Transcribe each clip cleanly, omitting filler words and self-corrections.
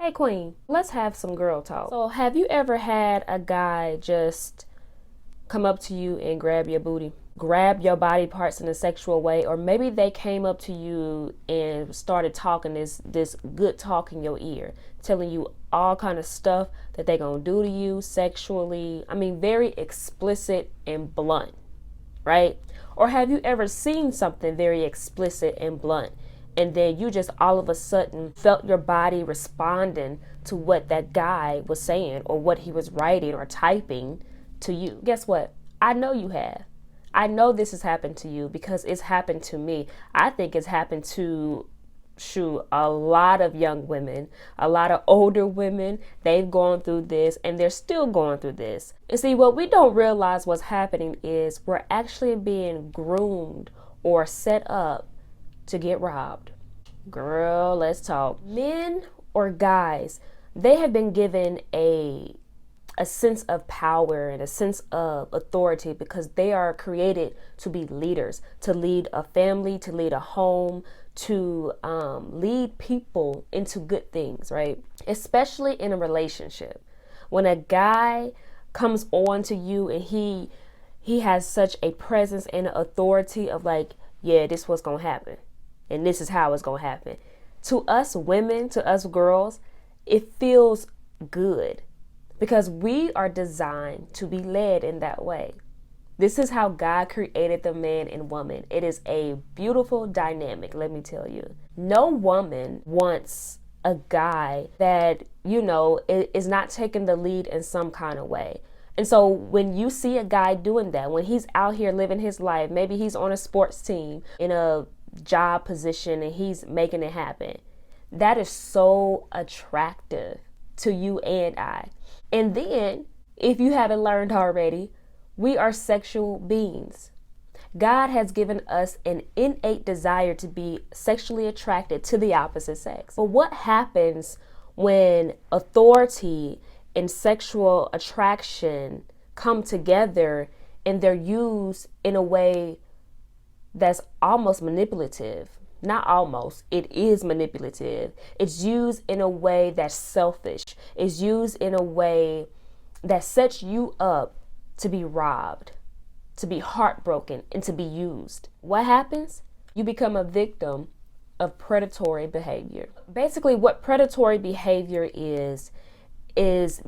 Hey Queen, let's have some girl talk. So have you ever had a guy just come up to you and grab your booty, grab your body parts in a sexual way, or maybe they came up to you and started talking this good talk in your ear, telling you all kind of stuff that they gonna do to you sexually? I mean, very explicit and blunt, right? Or have you ever seen something very explicit and blunt, and then you just all of a sudden felt your body responding to what that guy was saying or what he was writing or typing to you? Guess what? I know you have. I know this has happened to you because it's happened to me. I think it's happened to a lot of young women, a lot of older women. They've gone through this and they're still going through this. And see, what we don't realize what's happening is we're actually being groomed or set up to get robbed. Girl, let's talk. Men or guys, they have been given a sense of power and a sense of authority because they are created to be leaders, to lead a family, to lead a home, to lead people into good things, right? Especially in a relationship. When a guy comes on to you and he has such a presence and an authority of like, yeah, this what's gonna happen and this is how it's gonna happen. To us women, to us girls, it feels good because we are designed to be led in that way. This is how God created the man and woman. It is a beautiful dynamic, let me tell you. No woman wants a guy that, is not taking the lead in some kind of way. And so when you see a guy doing that, when he's out here living his life, maybe he's on a sports team in a job position and he's making it happen, that is so attractive to you and I. And then, if you haven't learned already, we are sexual beings. God has given us an innate desire to be sexually attracted to the opposite sex. But what happens when authority and sexual attraction come together and they're used in a way that's almost manipulative? Not almost, it is manipulative. It's used in a way that's selfish. It's used in a way that sets you up to be robbed, to be heartbroken, and to be used. What happens? You become a victim of predatory behavior. Basically, what predatory behavior is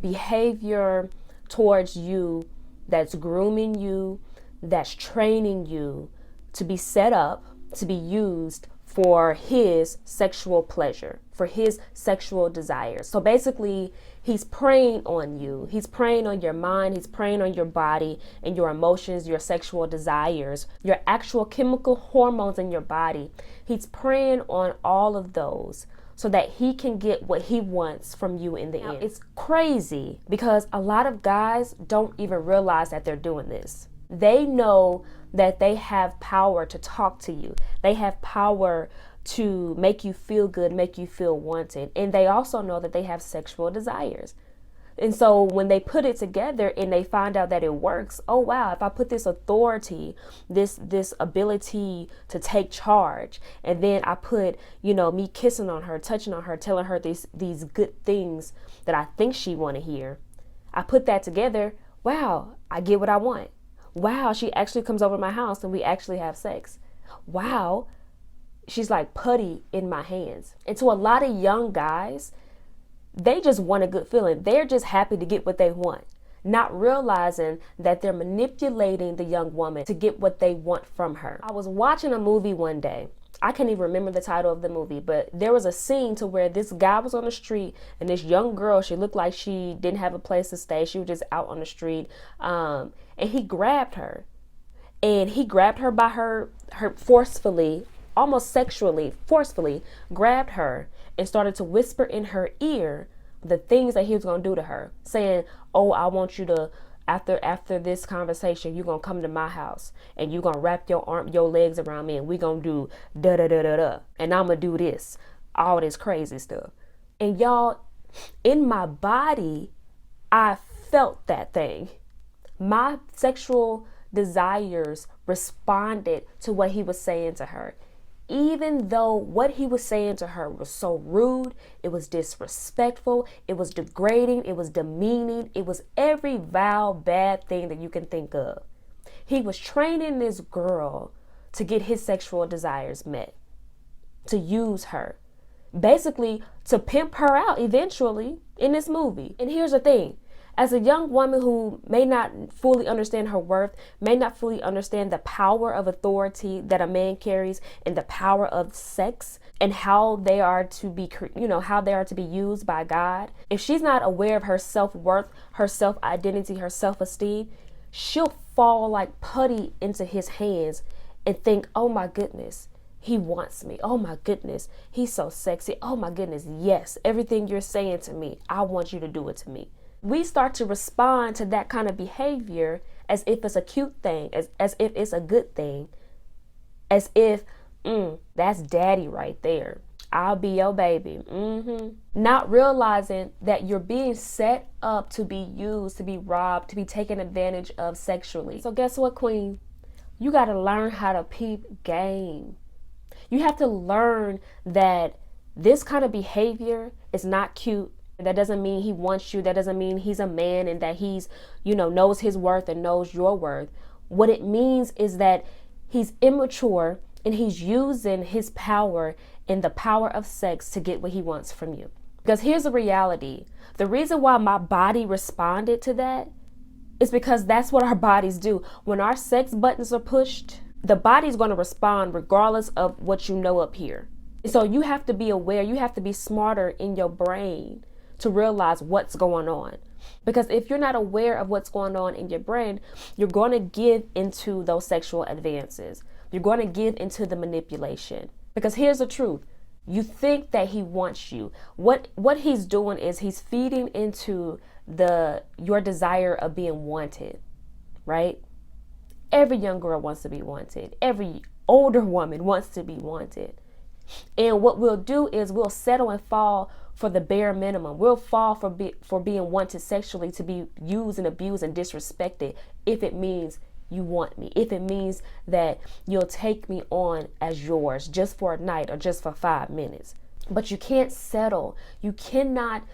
behavior towards you that's grooming you, that's training you to be set up, to be used for his sexual pleasure, for his sexual desires. So basically, he's preying on you. He's preying on your mind. He's preying on your body and your emotions, your sexual desires, your actual chemical hormones in your body. He's preying on all of those so that he can get what he wants from you in the end. It's crazy because a lot of guys don't even realize that they're doing this. They know that they have power to talk to you. They have power to make you feel good, make you feel wanted. And they also know that they have sexual desires. And so when they put it together and they find out that it works, oh wow, if I put this authority, this ability to take charge, and then I put, me kissing on her, touching on her, telling her these good things that I think she want to hear. I put that together, wow, I get what I want. Wow, she actually comes over to my house and we actually have sex. Wow, she's like putty in my hands. And to a lot of young guys, they just want a good feeling. They're just happy to get what they want, not realizing that they're manipulating the young woman to get what they want from her. I was watching a movie one day. I can't even remember the title of the movie, but there was a scene to where this guy was on the street and this young girl, she looked like she didn't have a place to stay. She was just out on the street. And he grabbed her. And he grabbed her by her forcefully, almost sexually, forcefully grabbed her and started to whisper in her ear the things that he was going to do to her, saying, oh, I want you to, after this conversation, you're going to come to my house and you're going to wrap your legs around me and we're going to do da da da da da. And I'm going to do this, all this crazy stuff. And y'all, in my body, I felt that thing. My sexual desires responded to what he was saying to her. Even though what he was saying to her was so rude, it was disrespectful, it was degrading, it was demeaning, it was every vile, bad thing that you can think of. He was training this girl to get his sexual desires met, to use her, basically to pimp her out eventually in this movie. And here's the thing. As a young woman who may not fully understand her worth, may not fully understand the power of authority that a man carries and the power of sex and how they are to be, how they are to be used by God. If she's not aware of her self-worth, her self-identity, her self-esteem, she'll fall like putty into his hands and think, oh my goodness, he wants me. Oh my goodness, he's so sexy. Oh my goodness, yes, everything you're saying to me, I want you to do it to me. We start to respond to that kind of behavior as if it's a cute thing, as if it's a good thing, as if, that's daddy right there. I'll be your baby. Not realizing that you're being set up to be used, to be robbed, to be taken advantage of sexually. So guess what, queen? You got to learn how to peep game. You have to learn that this kind of behavior is not cute. That doesn't mean he wants you. That doesn't mean he's a man and that he's, knows his worth and knows your worth. What it means is that he's immature and he's using his power and the power of sex to get what he wants from you. Because here's the reality. The reason why my body responded to that is because that's what our bodies do. When our sex buttons are pushed, the body's going to respond regardless of what you know up here. So you have to be aware. You have to be smarter in your brain to realize what's going on. Because if you're not aware of what's going on in your brain, you're going to give into those sexual advances. You're going to give into the manipulation. Because here's the truth. You think that he wants you. What he's doing is he's feeding into your desire of being wanted, right? Every young girl wants to be wanted. Every older woman wants to be wanted. And what we'll do is we'll settle and fall for the bare minimum. We'll fall for being wanted sexually, to be used and abused and disrespected if it means you want me, if it means that you'll take me on as yours just for a night or just for 5 minutes. But you can't settle. You cannot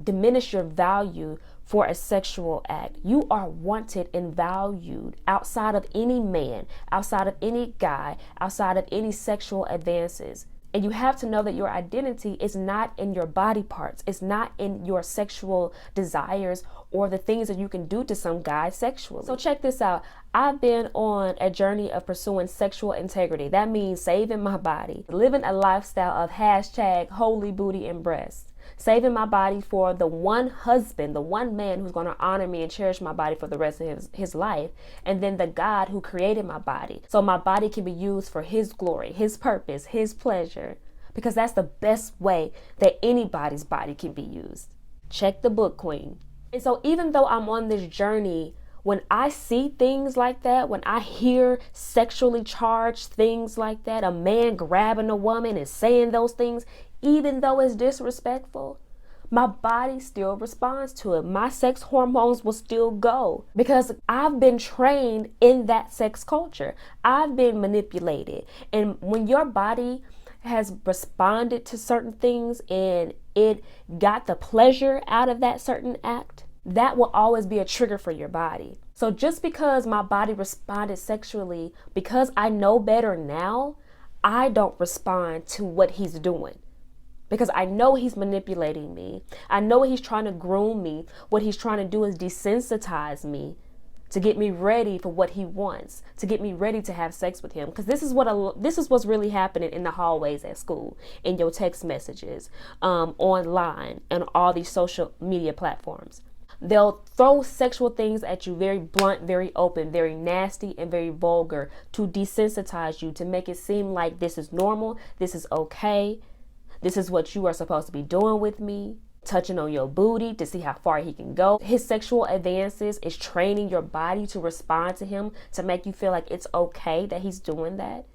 diminish your value for a sexual act. You are wanted and valued outside of any man, outside of any guy, outside of any sexual advances. And you have to know that your identity is not in your body parts. It's not in your sexual desires or the things that you can do to some guy sexually. So check this out. I've been on a journey of pursuing sexual integrity. That means saving my body, living a lifestyle of #holy booty and breasts. Saving my body for the one husband, the one man who's going to honor me and cherish my body for the rest of his life. And then the God who created my body. So my body can be used for his glory, his purpose, his pleasure. Because that's the best way that anybody's body can be used. Check the book, queen. And so even though I'm on this journey, when I see things like that, when I hear sexually charged things like that, a man grabbing a woman and saying those things, even though it's disrespectful, my body still responds to it. My sex hormones will still go because I've been trained in that sex culture. I've been manipulated. And when your body has responded to certain things and it got the pleasure out of that certain act, that will always be a trigger for your body. So just because my body responded sexually, because I know better now, I don't respond to what he's doing. Because I know he's manipulating me. I know he's trying to groom me. What he's trying to do is desensitize me to get me ready for what he wants, to get me ready to have sex with him. Because this is what's really happening in the hallways at school, in your text messages, online, and all these social media platforms. They'll throw sexual things at you, very blunt, very open, very nasty, and very vulgar, to desensitize you, to make it seem like this is normal, this is okay. This is what you are supposed to be doing with me, touching on your booty to see how far he can go. His sexual advances is training your body to respond to him, to make you feel like it's okay that he's doing that.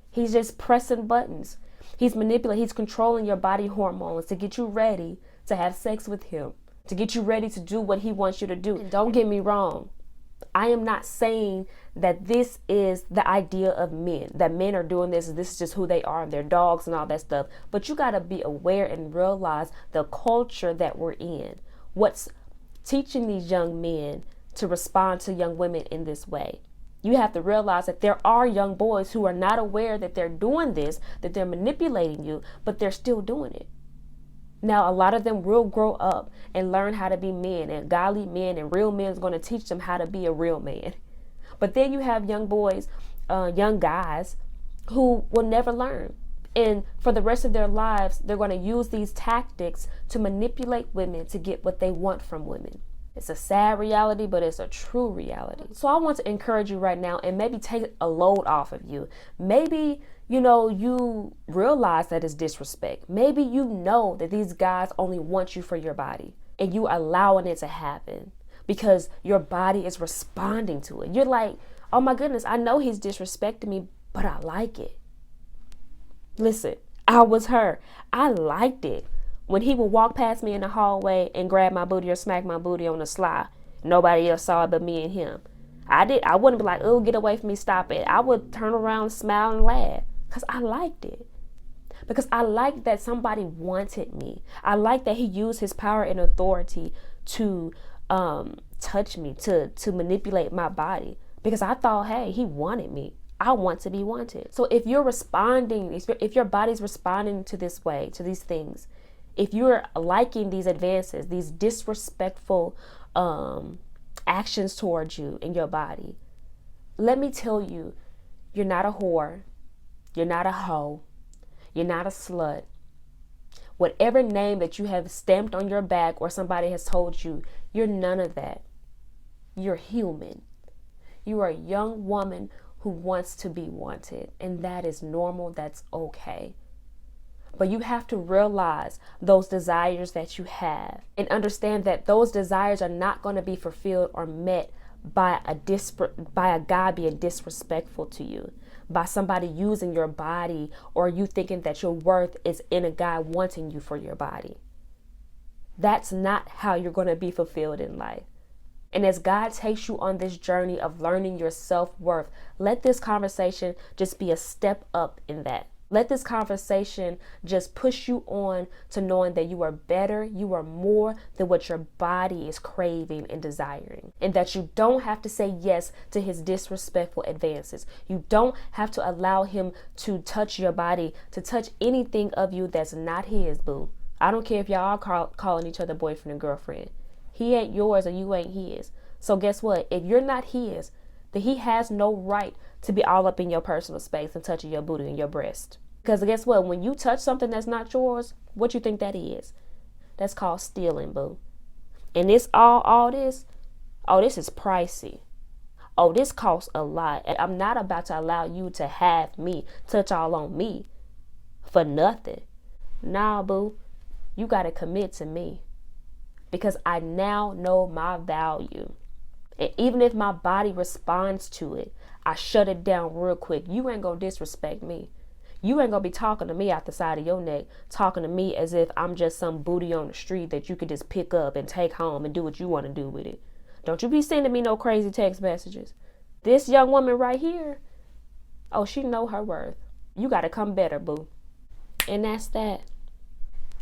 He's just pressing buttons. He's manipulating, he's controlling your body hormones to get you ready to have sex with him, to get you ready to do what he wants you to do. And don't get me wrong. I am not saying that this is the idea of men, that men are doing this is just who they are and they're dogs and all that stuff. But you got to be aware and realize the culture that we're in. What's teaching these young men to respond to young women in this way? You have to realize that there are young boys who are not aware that they're doing this, that they're manipulating you, but they're still doing it. Now, a lot of them will grow up and learn how to be men, and godly men and real men is going to teach them how to be a real man. But then you have young boys, young guys who will never learn. And for the rest of their lives, they're going to use these tactics to manipulate women to get what they want from women. It's a sad reality, but it's a true reality. So I want to encourage you right now and maybe take a load off of you. Maybe, you realize that it's disrespect. Maybe you know that these guys only want you for your body and you allowing it to happen because your body is responding to it. You're like, oh my goodness, I know he's disrespecting me, but I like it. Listen, I was her. I liked it. When he would walk past me in the hallway and grab my booty or smack my booty on the sly, nobody else saw it but me and him. I wouldn't be like, oh, get away from me, stop it. I would turn around, smile, and laugh because I liked it. Because I liked that somebody wanted me. I liked that he used his power and authority to touch me, to manipulate my body. Because I thought, hey, he wanted me. I want to be wanted. So if you're responding, if your body's responding to this way, to these things, if you're liking these advances, these disrespectful actions towards you in your body, let me tell you, you're not a whore. You're not a hoe. You're not a slut. Whatever name that you have stamped on your back or somebody has told you, you're none of that. You're human. You are a young woman who wants to be wanted, and that is normal. That's okay. But you have to realize those desires that you have and understand that those desires are not going to be fulfilled or met by a guy being disrespectful to you, by somebody using your body, or you thinking that your worth is in a guy wanting you for your body. That's not how you're going to be fulfilled in life. And as God takes you on this journey of learning your self-worth, let this conversation just be a step up in that. Let this conversation just push you on to knowing that you are better, you are more than what your body is craving and desiring. And that you don't have to say yes to his disrespectful advances. You don't have to allow him to touch your body, to touch anything of you that's not his, boo. I don't care if y'all are calling each other boyfriend and girlfriend. He ain't yours or you ain't his. So guess what? If you're not his, then he has no right to be all up in your personal space and touching your booty and your breast. Because guess what? When you touch something that's not yours, what you think that is? That's called stealing, boo. And this this is pricey. Oh, this costs a lot. And I'm not about to allow you to have me, touch all on me for nothing. Nah, boo. You got to commit to me. Because I now know my value. And even if my body responds to it, I shut it down real quick. You ain't gonna disrespect me. You ain't gonna be talking to me out the side of your neck, talking to me as if I'm just some booty on the street that you could just pick up and take home and do what you want to do with it. Don't you be sending me no crazy text messages. This young woman right here, oh, she know her worth. You gotta come better, boo. And that's that.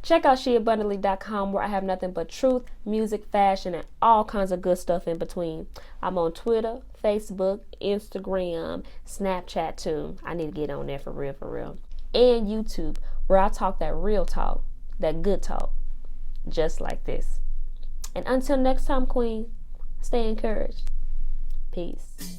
Check out sheabundantly.com where I have nothing but truth, music, fashion, and all kinds of good stuff in between. I'm on Twitter, Facebook, Instagram, Snapchat too. I need to get on there for real. And YouTube, where I talk that real talk, that good talk, just like this. And until next time, Queen, stay encouraged. Peace.